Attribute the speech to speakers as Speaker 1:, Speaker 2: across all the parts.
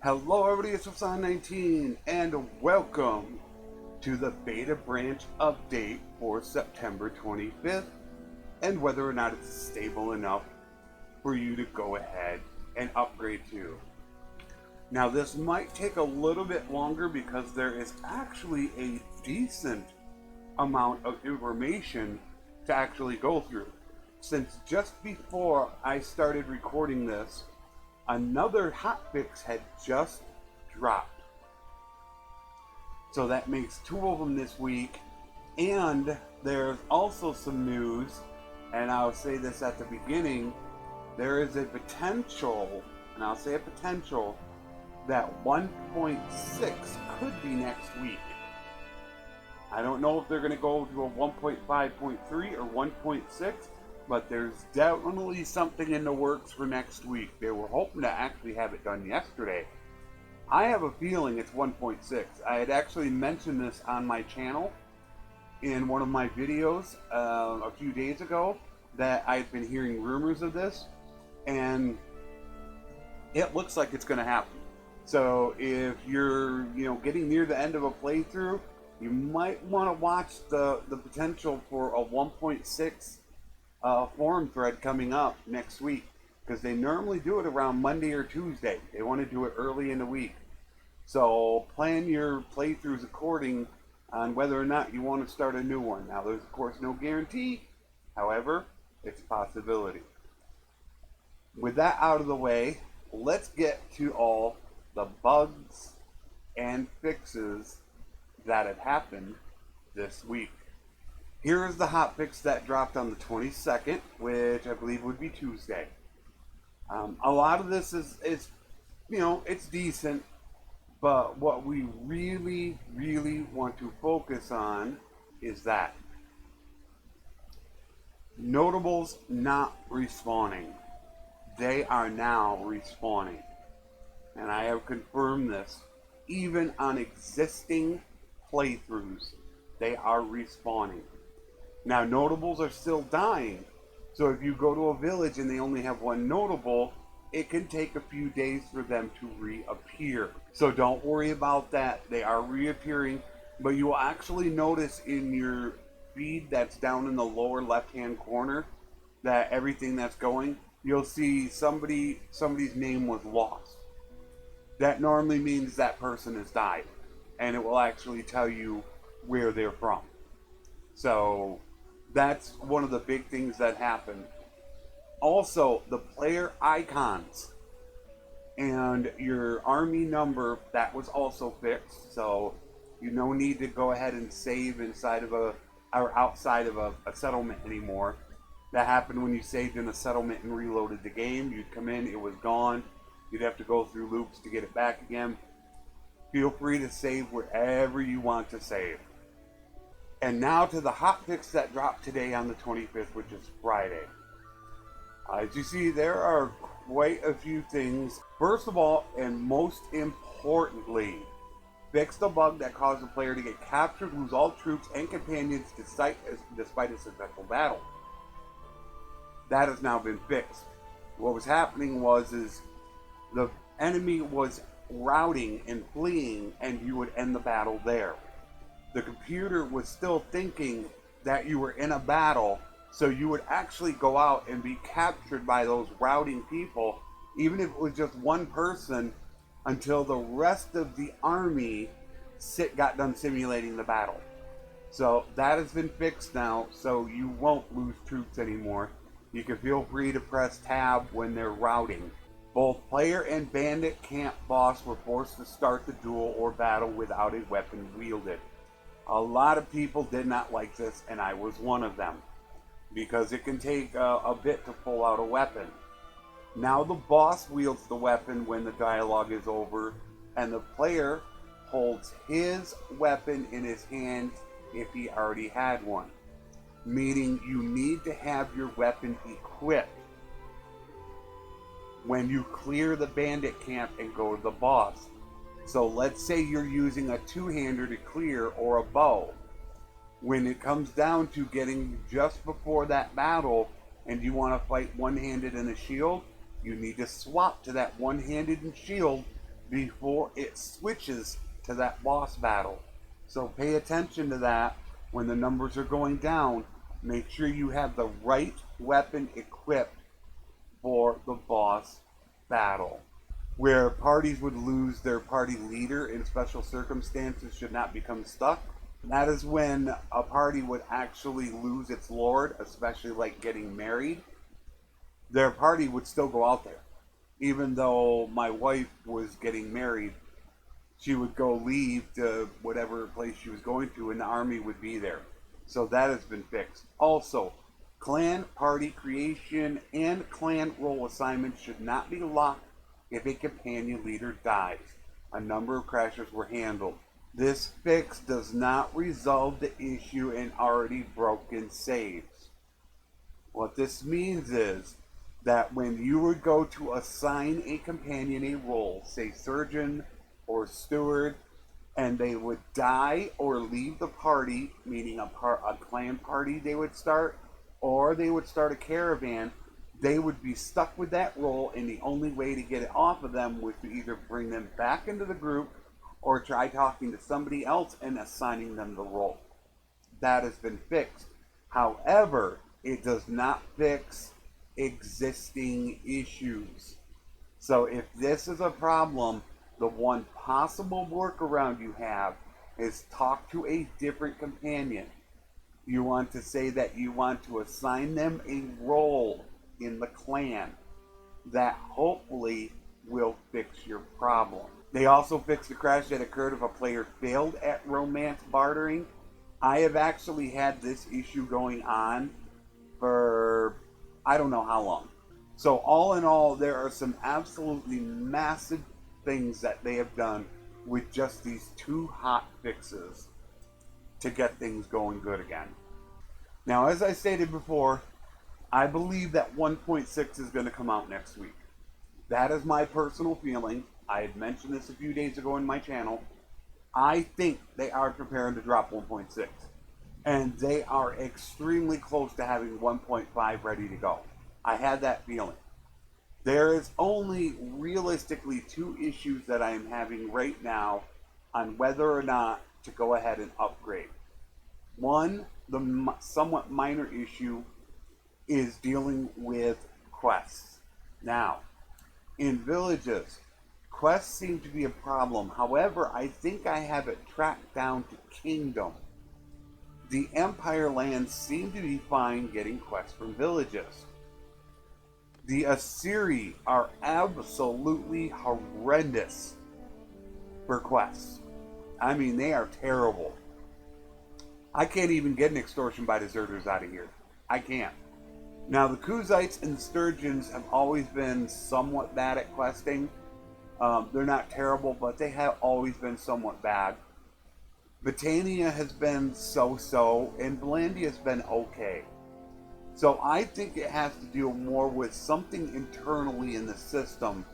Speaker 1: Hello everybody, it's Flesson19 and welcome to the beta branch update for September 25th and whether or not it's stable enough for you to go ahead and upgrade to. Now this might take a little bit longer because there is actually a decent amount of information to actually go through. Since just before I started recording this, another hotfix had just dropped. So that makes two of them this week. And there's also some news, and I'll say this at the beginning, there is a potential, and I'll say a potential, that 1.6 could be next week. I don't know if they're going to go to a 1.5.3 or 1.6, but there's definitely something in the works for next week. They were hoping to actually have it done yesterday. I have a feeling it's 1.6. I had actually mentioned this on my channel in one of my videos a few days ago that I've been hearing rumors of this, and it looks like it's going to happen. So if you're getting near the end of a playthrough, you might want to watch the potential for a 1.6 forum thread coming up next week, because they normally do it around Monday or Tuesday. They want to do it early in the week. So plan your playthroughs according on whether or not you want to start a new one. Now there's of course no guarantee, however, it's a possibility. With that out of the way, let's get to all the bugs and fixes that have happened this week. Here is the hotfix that dropped on the 22nd, which I believe would be Tuesday. A lot of this is it's decent, but what we really want to focus on is that notables not respawning. They are now respawning, and I have confirmed this. Even on existing playthroughs, they are respawning. Now, notables are still dying, so if you go to a village and they only have one notable, it can take a few days for them to reappear. So don't worry about that. They are reappearing, but you will actually notice in your feed that's down in the lower left-hand corner that everything that's going, you'll see somebody's name was lost. That normally means that person has died, and it will actually tell you where they're from. So that's one of the big things that happened. Also, the player icons and your army number, that was also fixed. So you no need to go ahead and save inside of or outside of a settlement anymore. That happened when you saved in a settlement and reloaded the game. You'd come in, it was gone. You'd have to go through loops to get it back again. Feel free to save wherever you want to save. And now to the hotfix that dropped today on the 25th, which is Friday. As you see, there are quite a few things. First of all, and most importantly, fix the bug that caused the player to get captured, lose all troops and companions despite a successful battle. That has now been fixed. What was happening was the enemy was routing and fleeing, and you would end the battle there. The computer was still thinking that you were in a battle, so you would actually go out and be captured by those routing people, even if it was just one person, until the rest of the army got done simulating the battle. So that has been fixed now, so you won't lose troops anymore. You can feel free to press tab when they're routing. Both player and bandit camp boss were forced to start the duel or battle without a weapon wielded. A lot of people did not like this, and I was one of them, because it can take a bit to pull out a weapon. Now the boss wields the weapon when the dialogue is over, and the player holds his weapon in his hand if he already had one, meaning you need to have your weapon equipped when you clear the bandit camp and go to the boss. So let's say you're using a two-hander to clear, or a bow. When it comes down to getting just before that battle and you want to fight one-handed and a shield, you need to swap to that one-handed and shield before it switches to that boss battle. So pay attention to that when the numbers are going down. Make sure you have the right weapon equipped for the boss battle. Where parties would lose their party leader in special circumstances should not become stuck. That is when a party would actually lose its lord, especially like getting married. Their party would still go out there. Even though my wife was getting married, she would go leave to whatever place she was going to, and the army would be there. So that has been fixed. Also, clan party creation and clan role assignments should not be locked if a companion leader dies. A number of crashes were handled. This fix does not resolve the issue in already broken saves. What this means is that when you would go to assign a companion a role, say surgeon or steward, and they would die or leave the party, meaning a clan party they would start, or they would start a caravan, they would be stuck with that role, and the only way to get it off of them was to either bring them back into the group or try talking to somebody else and assigning them the role. That has been fixed. However, it does not fix existing issues. So if this is a problem, the one possible workaround you have is talk to a different companion. You want to say that you want to assign them a role in the clan. That hopefully will fix your problem. They also fixed the crash that occurred if a player failed at romance bartering. I have actually had this issue going on for I don't know how long. So all in all, there are some absolutely massive things that they have done with just these two hot fixes to get things going good again. Now, as I stated before, I believe that 1.6 is going to come out next week. That is my personal feeling. I had mentioned this a few days ago in my channel. I think they are preparing to drop 1.6. And they are extremely close to having 1.5 ready to go. I had that feeling. There is only realistically two issues that I am having right now on whether or not to go ahead and upgrade. One, the somewhat minor issue is dealing with quests. Now, in villages, quests seem to be a problem. However, I think I have it tracked down to Kingdom. The Empire lands seem to be fine getting quests from villages. The Assyri are absolutely horrendous for quests. I mean, they are terrible. I can't even get an extortion by deserters out of here. I can't. Now, the Kuzites and the Sturgeons have always been somewhat bad at questing. They're not terrible, but they have always been somewhat bad. Britannia has been so-so, and Valandia has been okay. So I think it has to deal more with something internally in the system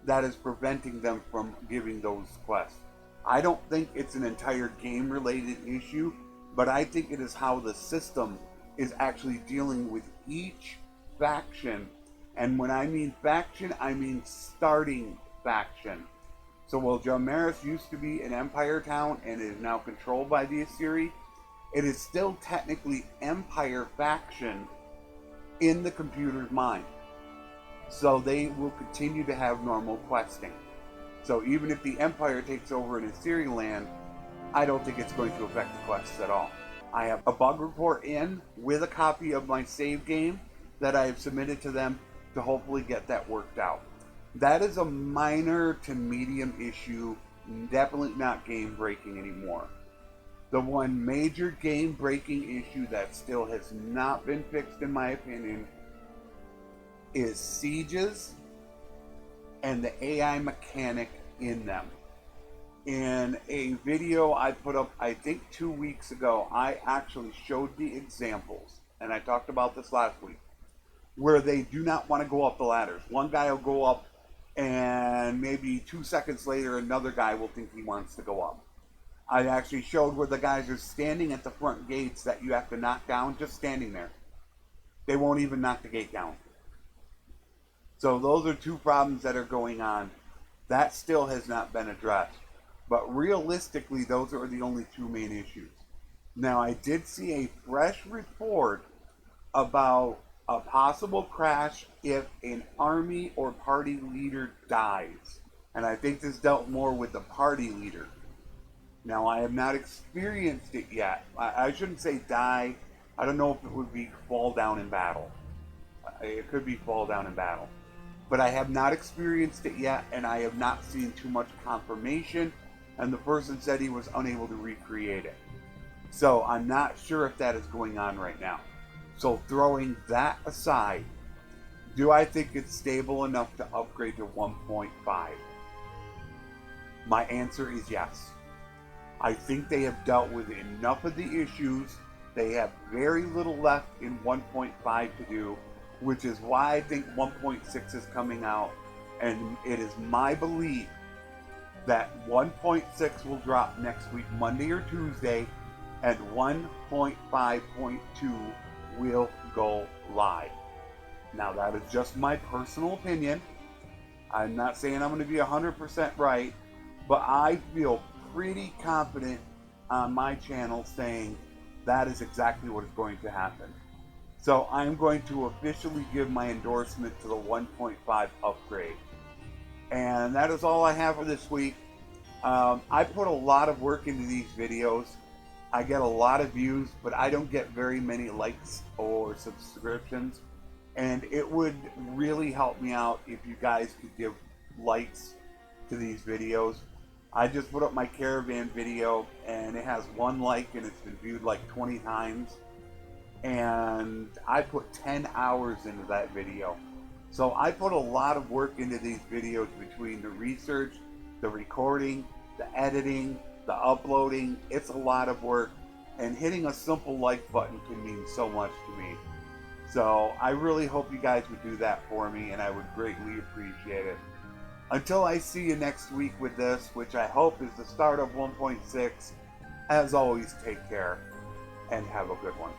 Speaker 1: that is preventing them from giving those quests. I don't think it's an entire game-related issue, but I think it is how the system is actually dealing with each faction. And when I mean faction, I mean starting faction. So while Jelmaris used to be an Empire town and is now controlled by the Assyri, it is still technically Empire faction in the computer's mind. So they will continue to have normal questing. So even if the Empire takes over an Assyrian land, I don't think it's going to affect the quests at all. I have a bug report in with a copy of my save game that I have submitted to them to hopefully get that worked out. That is a minor to medium issue, definitely not game breaking anymore. The one major game breaking issue that still has not been fixed in my opinion is sieges and the AI mechanic in them. In a video I put up, I think 2 weeks ago, I actually showed the examples, and I talked about this last week, where they do not want to go up the ladders. One guy will go up, and maybe 2 seconds later, another guy will think he wants to go up. I actually showed where the guys are standing at the front gates that you have to knock down, just standing there. They won't even knock the gate down. So those are two problems that are going on. That still has not been addressed. But realistically, those are the only two main issues. Now, I did see a fresh report about a possible crash if an army or party leader dies. And I think this dealt more with the party leader. Now, I have not experienced it yet. I shouldn't say die. I don't know if it would be fall down in battle. It could be fall down in battle. But I have not experienced it yet, and I have not seen too much confirmation. And the person said he was unable to recreate it. So I'm not sure if that is going on right now. So throwing that aside, do I think it's stable enough to upgrade to 1.5? My answer is yes. I think they have dealt with enough of the issues. They have very little left in 1.5 to do, which is why I think 1.6 is coming out. And it is my belief that 1.6 will drop next week, Monday or Tuesday, and 1.5.2 will go live. Now, that is just my personal opinion. I'm not saying I'm going to be 100% right, but I feel pretty confident on my channel saying that is exactly what is going to happen. So I'm going to officially give my endorsement to the 1.5 upgrade. And that is all I have for this week. I put a lot of work into these videos. I get a lot of views, but I don't get very many likes or subscriptions. And it would really help me out if you guys could give likes to these videos. I just put up my caravan video and it has 1 like and it's been viewed like 20 times. And I put 10 hours into that video. So I put a lot of work into these videos between the research, the recording, the editing, the uploading. It's a lot of work, and hitting a simple like button can mean so much to me. So I really hope you guys would do that for me, and I would greatly appreciate it. Until I see you next week with this, which I hope is the start of 1.6, as always, take care and have a good one.